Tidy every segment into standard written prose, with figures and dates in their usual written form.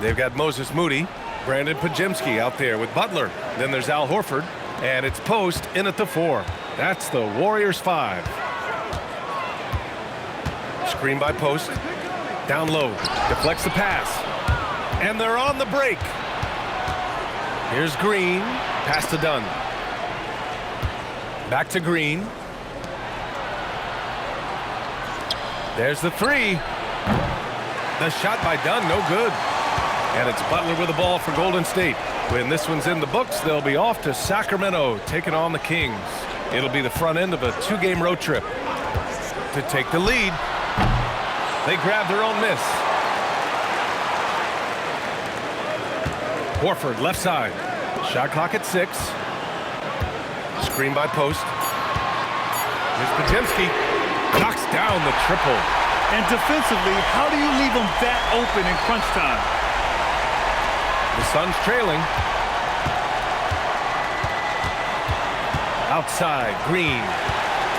They've got Moses Moody, Brandon Pajemski out there with Butler. Then there's Al Horford, and it's Post in at the 4. That's the Warriors 5. Screen by Post. Down low. Deflects the pass. And they're on the break. Here's Green. Pass to Dunn. Back to Green. There's the 3. The shot by Dunn, no good. And it's Butler with the ball for Golden State. When this one's in the books, they'll be off to Sacramento, taking on the Kings. It'll be the front end of a 2-game road trip. To take the lead, they grab their own miss. Horford, left side. Shot clock at 6. Screen by Post. Here's Pajemski. Knocks down the triple. And defensively, how do you leave them that open in crunch time? The Suns trailing. Outside, Green.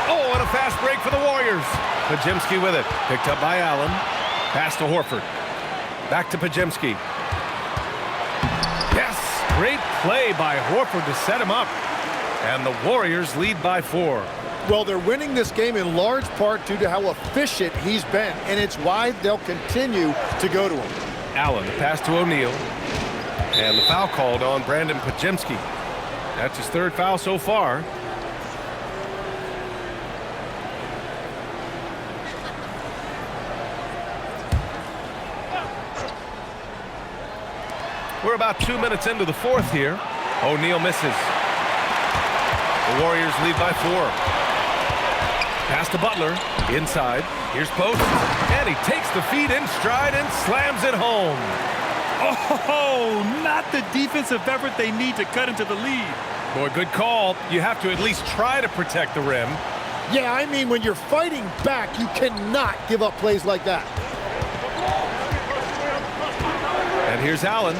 Oh, and a fast break for the Warriors. Pajemski with it. Picked up by Allen. Pass to Horford. Back to Pajemski. Yes, great play by Horford to set him up. And the Warriors lead by 4. Well, they're winning this game in large part due to how efficient he's been, and it's why they'll continue to go to him. Allen, the pass to O'Neal. And the foul called on Brandon Pajemski. That's his 3rd foul so far. We're about 2 minutes into the 4th here. O'Neal misses. The Warriors lead by 4. Pass to Butler. Inside. Here's Post. And he takes the feed in stride and slams it home. Oh, not the defensive effort they need to cut into the lead. Boy, good call. You have to at least try to protect the rim. Yeah, I mean, when you're fighting back, you cannot give up plays like that. And here's Allen.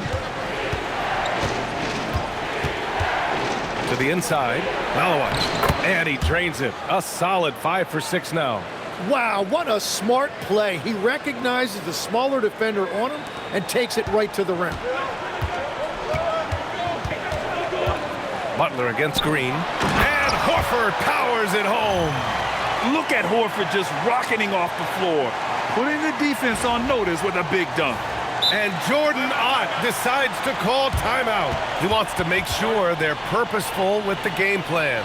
To the inside. Malawich. And he drains it. A solid 5 for 6 now. Wow, what a smart play. He recognizes the smaller defender on him and takes it right to the rim. Butler against Green. And Horford powers it home. Look at Horford just rocketing off the floor, putting the defense on notice with a big dunk. And Jordan Ott decides to call timeout. He wants to make sure they're purposeful with the game plan.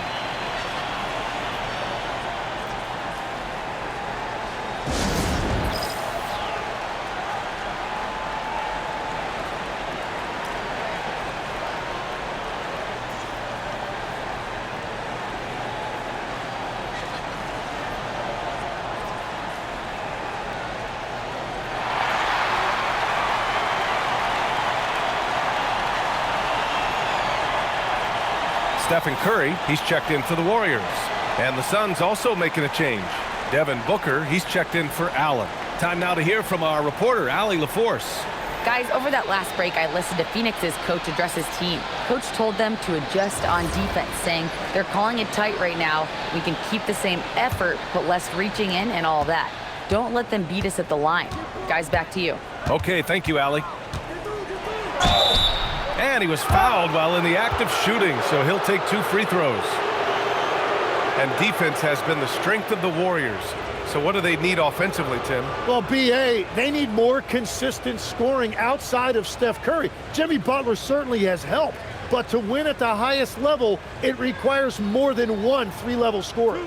Stephen Curry, he's checked in for the Warriors. And the Suns also making a change. Devin Booker, he's checked in for Allen. Time now to hear from our reporter, Allie LaForce. Guys, over that last break, I listened to Phoenix's coach address his team. Coach told them to adjust on defense, saying they're calling it tight right now. We can keep the same effort, but less reaching in and all that. Don't let them beat us at the line. Guys, back to you. Okay, thank you, Allie. And he was fouled while in the act of shooting, so he'll take 2 free throws. And defense has been the strength of the Warriors. So what do they need offensively, Tim? Well, B.A., they need more consistent scoring outside of Steph Curry. Jimmy Butler certainly has helped, but to win at the highest level, it requires more than one 3-level scorer.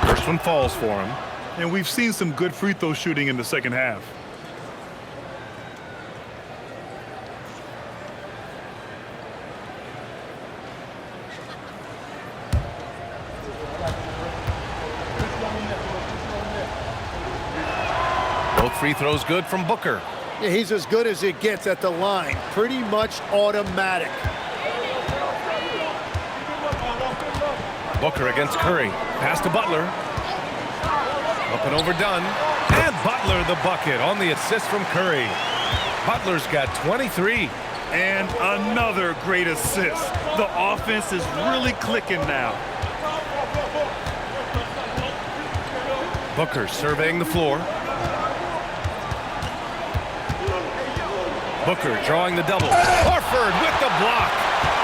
First one falls for him. And we've seen some good free throw shooting in the second half. Both free throws good from Booker. Yeah, he's as good as it gets at the line. Pretty much automatic. Booker against Curry. Pass to Butler. Up and over Dunn. And Butler the bucket on the assist from Curry. Butler's got 23. And another great assist. The offense is really clicking now. Booker surveying the floor. Booker drawing the double. Horford with the block.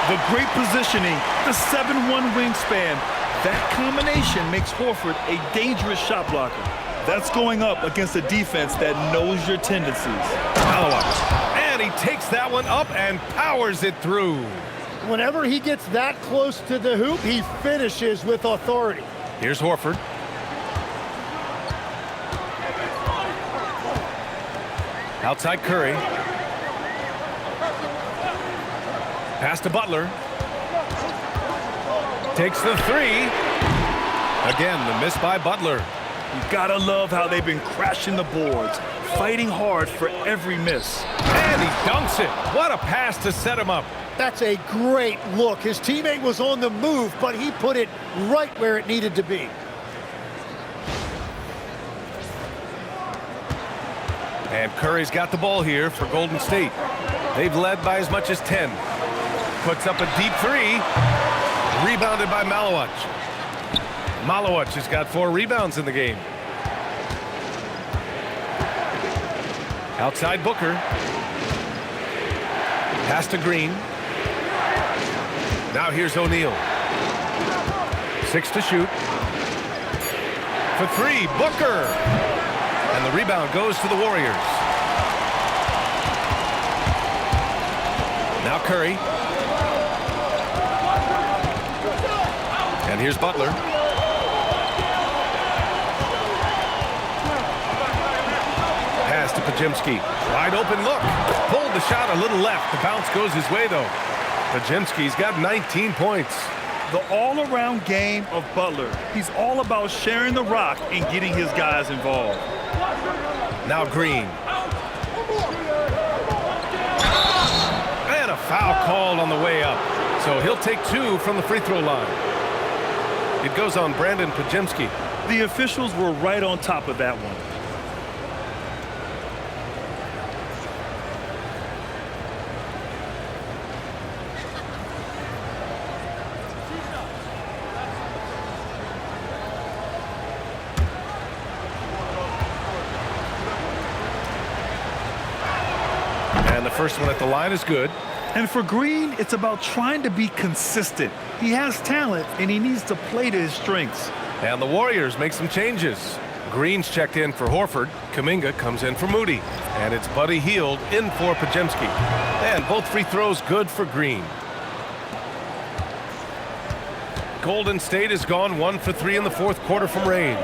The great positioning, the 7'1" wingspan. That combination makes Horford a dangerous shot blocker. That's going up against a defense that knows your tendencies. And he takes that one up and powers it through. Whenever he gets that close to the hoop, he finishes with authority. Here's Horford. Outside Curry. Pass to Butler. Takes the three. Again, the miss by Butler. You gotta love how they've been crashing the boards, fighting hard for every miss. And he dunks it. What a pass to set him up. That's a great look. His teammate was on the move, but he put it right where it needed to be. And Curry's got the ball here for Golden State. They've led by as much as 10. Puts up a deep three. Rebounded by Malowich. Malowich has got 4 rebounds in the game. Outside Booker. Pass to Green. Now here's O'Neal. 6 to shoot. For 3, Booker. And the rebound goes to the Warriors. Now Curry. And here's Butler. Pass to Podziemski. Wide open look. Pulled the shot a little left. The bounce goes his way, though. Podziemski's got 19 points. The all-around game of Butler. He's all about sharing the rock and getting his guys involved. Now Green. And a foul called on the way up. So he'll take 2 from the free throw line. It goes on Brandon Podziemski. The officials were right on top of that one. And the first one at the line is good. And for Green, it's about trying to be consistent. He has talent, and he needs to play to his strengths. And the Warriors make some changes. Green's checked in for Horford. Kuminga comes in for Moody. And it's Buddy Hield in for Podziemski. And both free throws good for Green. Golden State has gone 1 for 3 in the 4th quarter from range.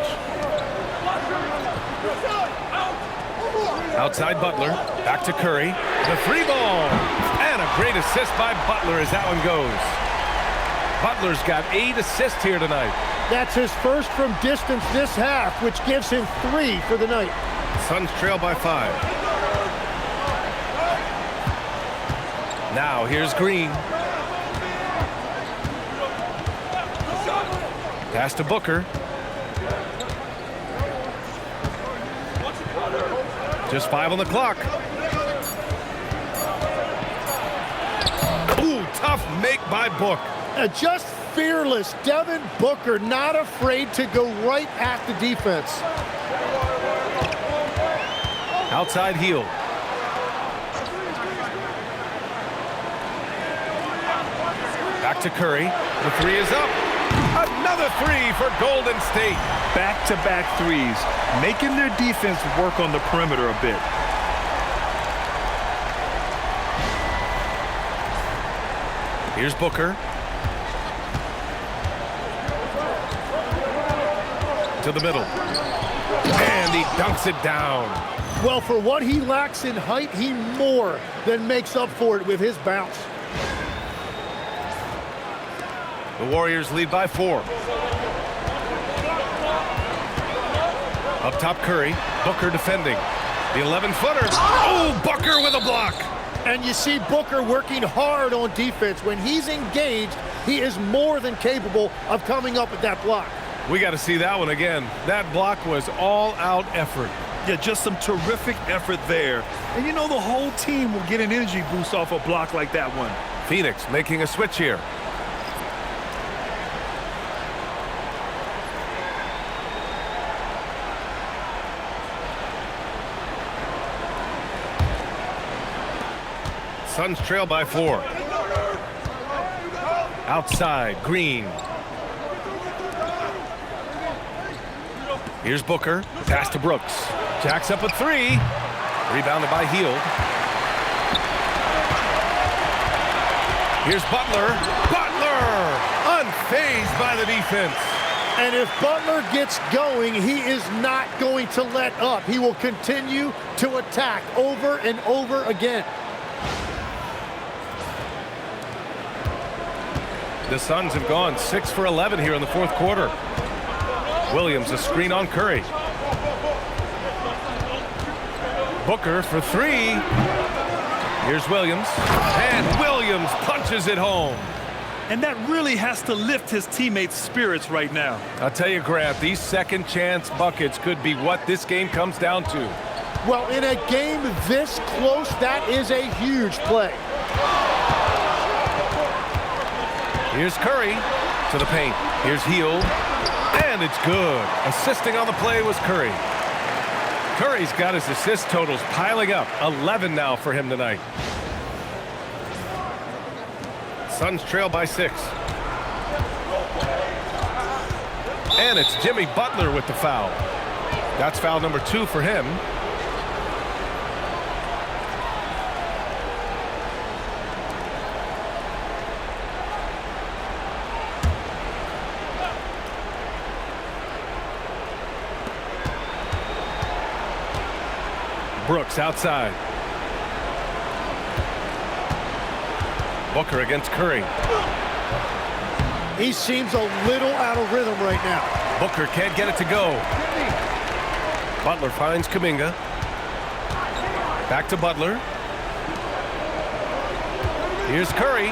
Outside Butler. Back to Curry. The 3 ball. And a great assist by Butler as that one goes. Butler's got 8 assists here tonight. That's his first from distance this half, which gives him 3 for the night. Suns trail by 5. Now here's Green. Pass to Booker. Just 5 on the clock. Ooh, tough make by Book. Just fearless. Devin Booker not afraid to go right at the defense. Outside Hield. Back to Curry. The 3 is up. Another 3 for Golden State. Back-to-back threes, making their defense work on the perimeter a bit. Here's Booker. To the middle. And he dunks it down. Well, for what he lacks in height, he more than makes up for it with his bounce. The Warriors lead by 4. Up top Curry. Booker defending. The 11-footer. Oh, Booker with a block. And you see Booker working hard on defense. When he's engaged, he is more than capable of coming up with that block. We got to see that one again. That block was all-out effort. Yeah, just some terrific effort there. And you know the whole team will get an energy boost off a block like that one. Phoenix making a switch here. Suns trail by 4. Outside, Green. Here's Booker. Pass to Brooks. Jacks up a 3. Rebounded by Hield. Here's Butler. Butler! Unfazed by the defense. And if Butler gets going, he is not going to let up. He will continue to attack over and over again. The Suns have gone 6 for 11 here in the fourth quarter. Williams, a screen on Curry. Booker for 3. Here's Williams. And Williams punches it home. And that really has to lift his teammates' spirits right now. I'll tell you, Grant, these second chance buckets could be what this game comes down to. Well, in a game this close, that is a huge play. Here's Curry to the paint. Here's Hield. And it's good. Assisting on the play was Curry. Curry's got his assist totals piling up. 11 now for him tonight. Suns trail by 6. And it's Jimmy Butler with the foul. That's foul number 2 for him. Brooks outside. Booker against Curry. He seems a little out of rhythm right now. Booker can't get it to go. Butler finds Kuminga. Back to Butler. Here's Curry.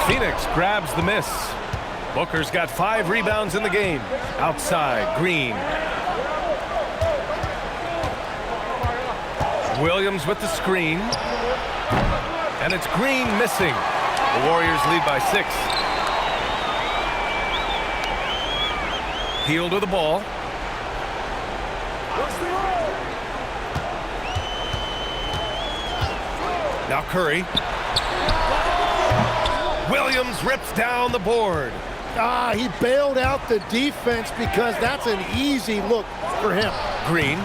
Phoenix grabs the miss. Booker's got 5 rebounds in the game. Outside, Green. Williams with the screen. And it's Green missing. The Warriors lead by 6. Hield with the ball. Now Curry. Williams rips down the board. He bailed out the defense because that's an easy look for him. Green.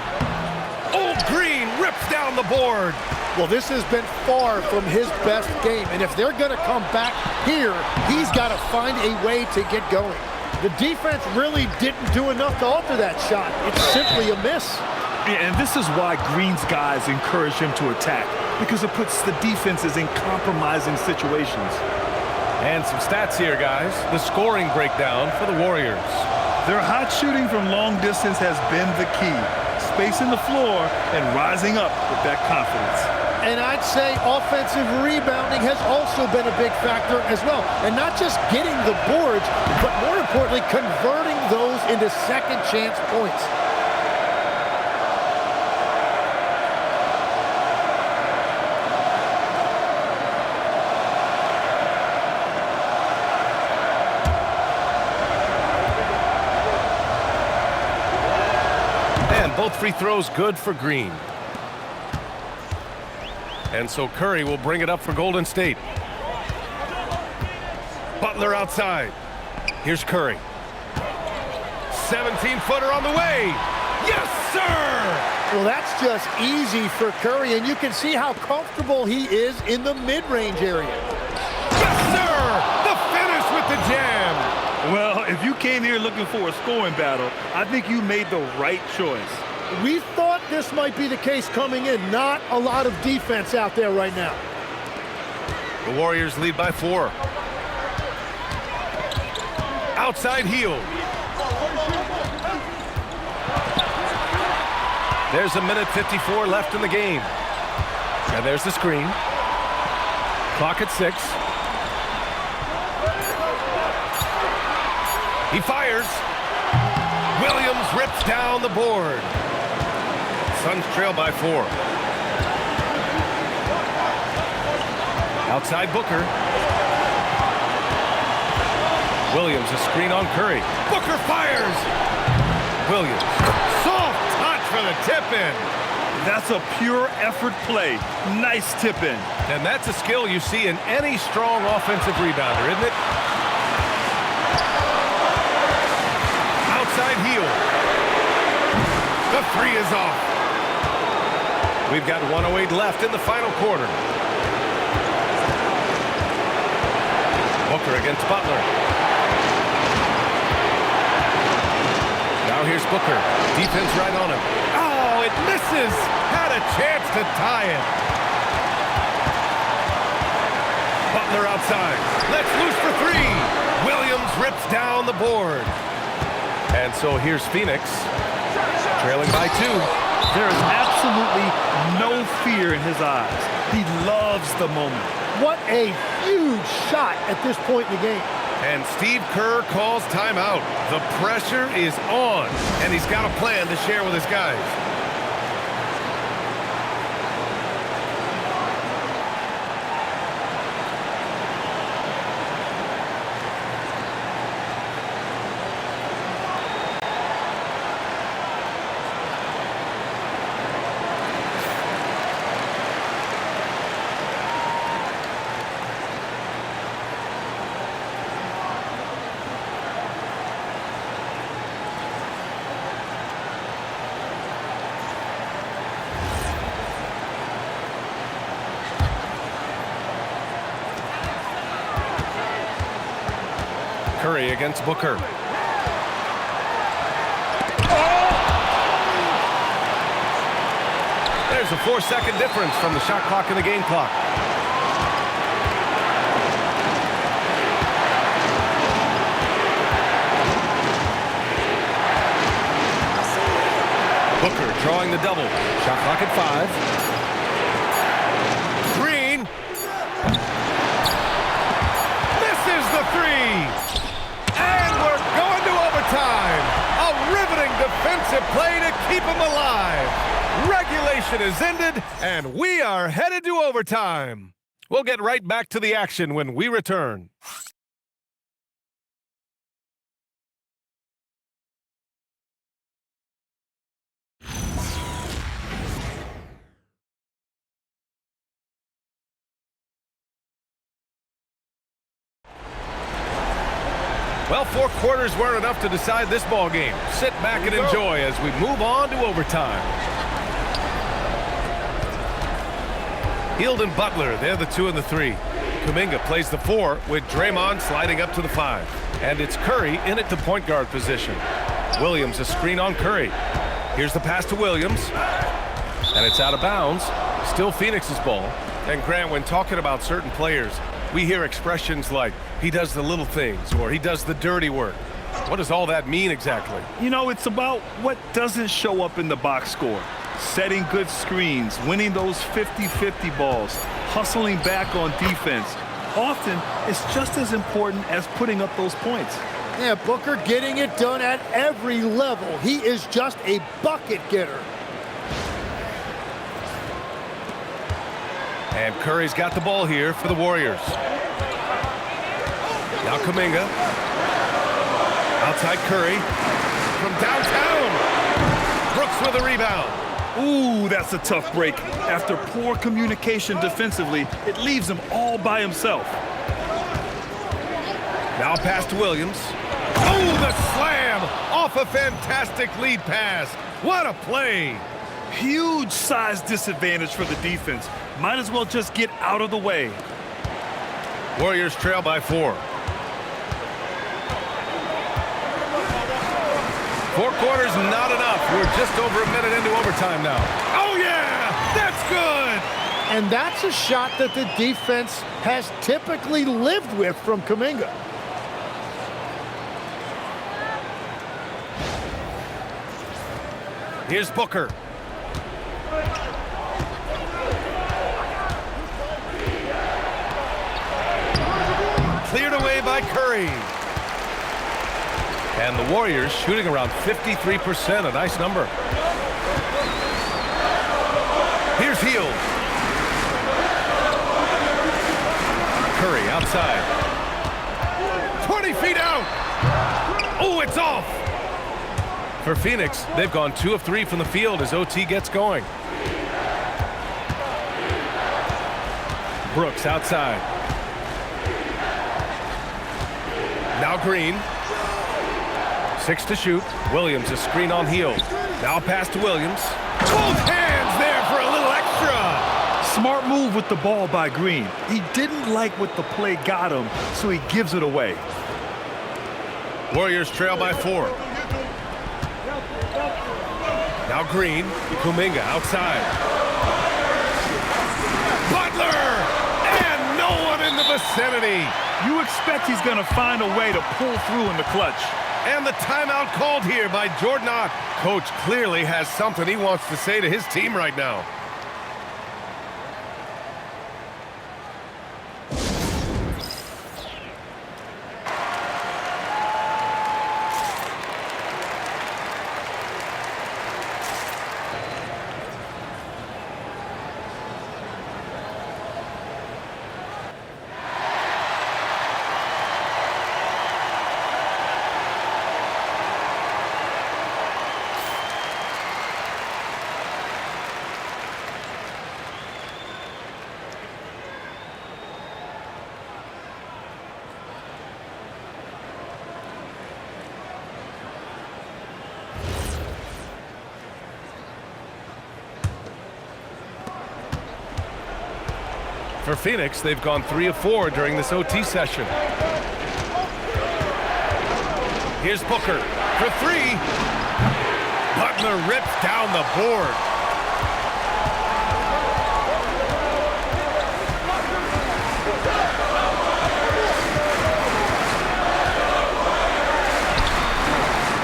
Oh, Green rips down the board. Well, this has been far from his best game, and if they're going to come back here, he's got to find a way to get going. The defense really didn't do enough to alter that shot. It's simply a miss. Yeah, and this is why Green's guys encourage him to attack, because it puts the defenses in compromising situations. And some stats here, guys. The scoring breakdown for the Warriors. Their hot shooting from long distance has been the key. Spacing the floor and rising up with that confidence. And I'd say offensive rebounding has also been a big factor as well. And not just getting the boards, but more importantly, converting those into second chance points. Both free throws good for Green. And so Curry will bring it up for Golden State. Butler outside. Here's Curry. 17-footer on the way. Yes, sir! Well, that's just easy for Curry, and you can see how comfortable he is in the mid-range area. Yes, sir! The finish with the jam. Well, if you came here looking for a scoring battle, I think you made the right choice. We thought this might be the case coming in. Not a lot of defense out there right now. The Warriors lead by 4. Outside Hield. There's 1:54 left in the game. And there's the screen. Clock at 6. He fires. Williams rips down the board. Suns trail by 4. Outside Booker. Williams a screen on Curry. Booker fires. Williams. Soft touch for the tip-in. That's a pure effort play. Nice tip in. And that's a skill you see in any strong offensive rebounder, isn't it? Outside heel. The three is off. We've got 1:08 left in the final quarter. Booker against Butler. Now here's Booker. Defense right on him. Oh, it misses. Had a chance to tie it. Butler outside. Let's loose for three. Williams rips down the board. And so here's Phoenix, trailing by 2. There is absolutely no fear in his eyes. He loves the moment. What a huge shot at this point in the game. And Steve Kerr calls timeout. The pressure is on, and he's got a plan to share with his guys. Curry against Booker. There's a 4-second difference from the shot clock and the game clock. Booker drawing the double. Shot clock at 5. Green. Misses the three. And we're going to overtime. A riveting defensive play to keep him alive. Regulation is ended, and we are headed to overtime. We'll get right back to the action when we return. Well, 4 quarters weren't enough to decide this ball game. Sit back and enjoy as we move on to overtime. Hield and Butler, they're the 2 and the 3. Kuminga plays the 4 with Draymond sliding up to the 5. And it's Curry in at the point guard position. Williams a screen on Curry. Here's the pass to Williams. And it's out of bounds. Still Phoenix's ball. And Grant, when talking about certain players, we hear expressions like, he does the little things, or he does the dirty work. What does all that mean exactly? You know, it's about what doesn't show up in the box score. Setting good screens, winning those 50-50 balls, hustling back on defense. Often, it's just as important as putting up those points. Yeah, Booker getting it done at every level. He is just a bucket getter. And Curry's got the ball here for the Warriors. Now Kuminga. Outside Curry. From downtown. Brooks with a rebound. Ooh, that's a tough break. After poor communication defensively, it leaves him all by himself. Now pass to Williams. Oh, the slam! Off a fantastic lead pass. What a play! Huge size disadvantage for the defense. Might as well just get out of the way. Warriors trail by 4. 4 quarters, not enough. We're just over a minute into overtime now. Oh, yeah! That's good! And that's a shot that the defense has typically lived with from Kuminga. Here's Booker. Cleared away by Curry. And the Warriors shooting around 53%, a nice number. Here's Hield. Curry outside. 20 feet out. Oh, it's off. For Phoenix, they've gone 2 of 3 from the field as OT gets going. Brooks outside. Now Green. 6 to shoot. Williams a screen on Hield. Now pass to Williams. Both hands there for a little extra. Smart move with the ball by Green. He didn't like what the play got him, so he gives it away. Warriors trail by 4. Now Green. Kuminga outside. Butler! And no one in the vicinity. You expect he's going to find a way to pull through in the clutch. And the timeout called here by Jordan Ott. Coach clearly has something he wants to say to his team right now. For Phoenix, they've gone 3 of 4 during this OT session. Here's Booker for 3. Butler rips down the board.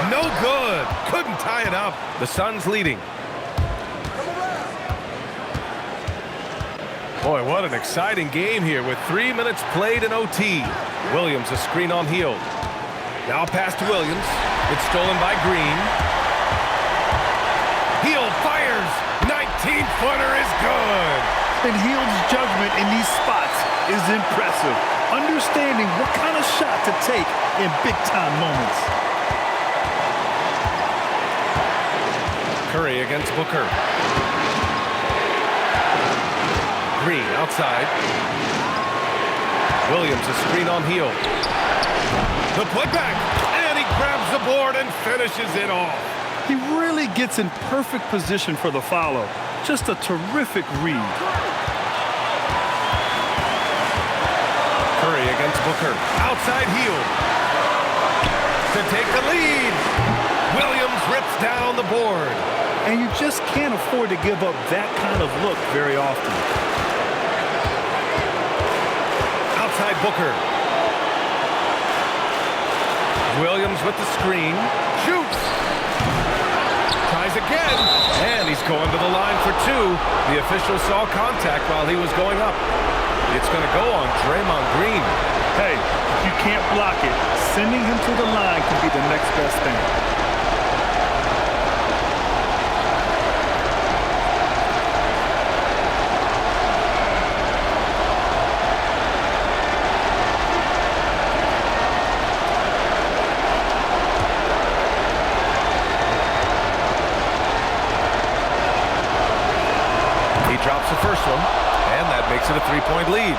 No good. Couldn't tie it up. The Suns leading. Boy, what an exciting game here with 3 minutes played in OT. Williams a screen on Hield. Now pass to Williams. It's stolen by Green. Hield fires. 19-footer is good. And Hield's judgment in these spots is impressive. Understanding what kind of shot to take in big-time moments. Curry against Booker. Green outside. Williams a screen on Hield. The putback, and he grabs the board and finishes it off. He really gets in perfect position for the follow. Just a terrific read. Curry against Booker. Outside Hield. To take the lead. Williams rips down the board. And you just can't afford to give up that kind of look very often. Outside Booker. Williams with the screen. Shoots. Tries again. And he's going to the line for 2. The official saw contact while he was going up. It's going to go on Draymond Green. Hey, if you can't block it, sending him to the line can be the next best thing. Drops the first one, and that makes it a 3-point lead.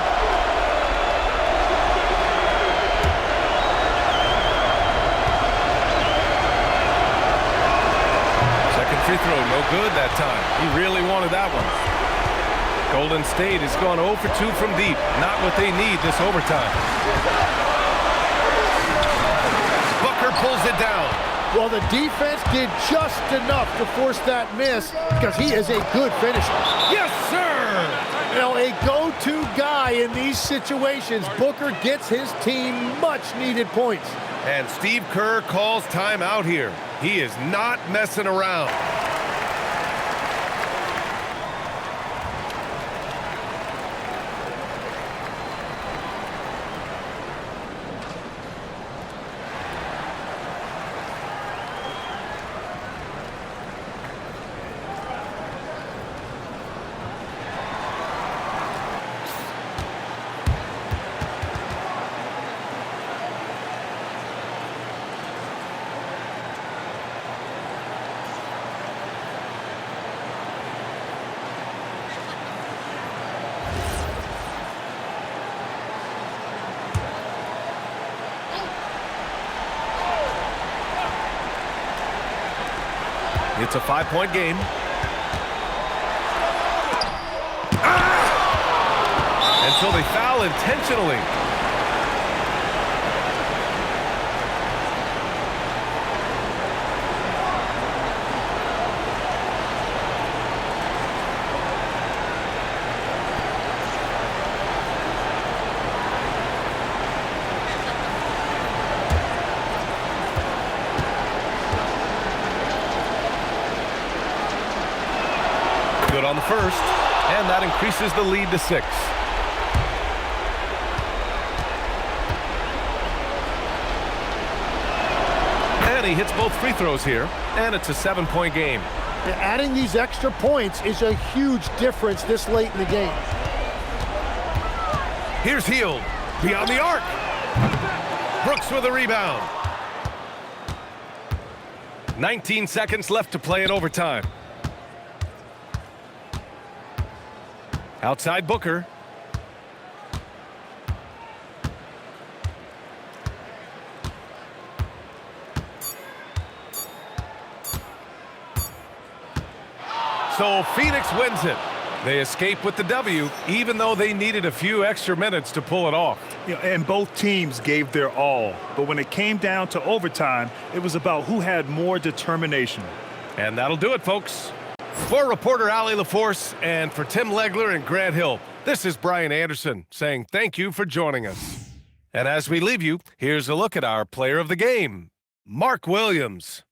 Second free throw, no good that time. He really wanted that one. Golden State has gone 0 for 2 from deep. Not what they need this overtime. Booker pulls it down. Well, the defense did just enough to force that miss because he is a good finisher. Yes, sir! You know, a go-to guy in these situations. Booker gets his team much-needed points. And Steve Kerr calls timeout here. He is not messing around. It's a 5-point game. And so they foul intentionally. Good on the first, and that increases the lead to 6. And he hits both free throws here, and it's a 7-point game. Yeah, adding these extra points is a huge difference this late in the game. Here's Hield, beyond the arc. Brooks with a rebound. 19 seconds left to play in overtime. Outside Booker. So Phoenix wins it. They escape with the W, even though they needed a few extra minutes to pull it off. You know, and both teams gave their all. But when it came down to overtime, it was about who had more determination. And that'll do it, folks. For reporter Allie LaForce and for Tim Legler and Grant Hill, this is Brian Anderson saying thank you for joining us. And as we leave you, here's a look at our player of the game, Mark Williams.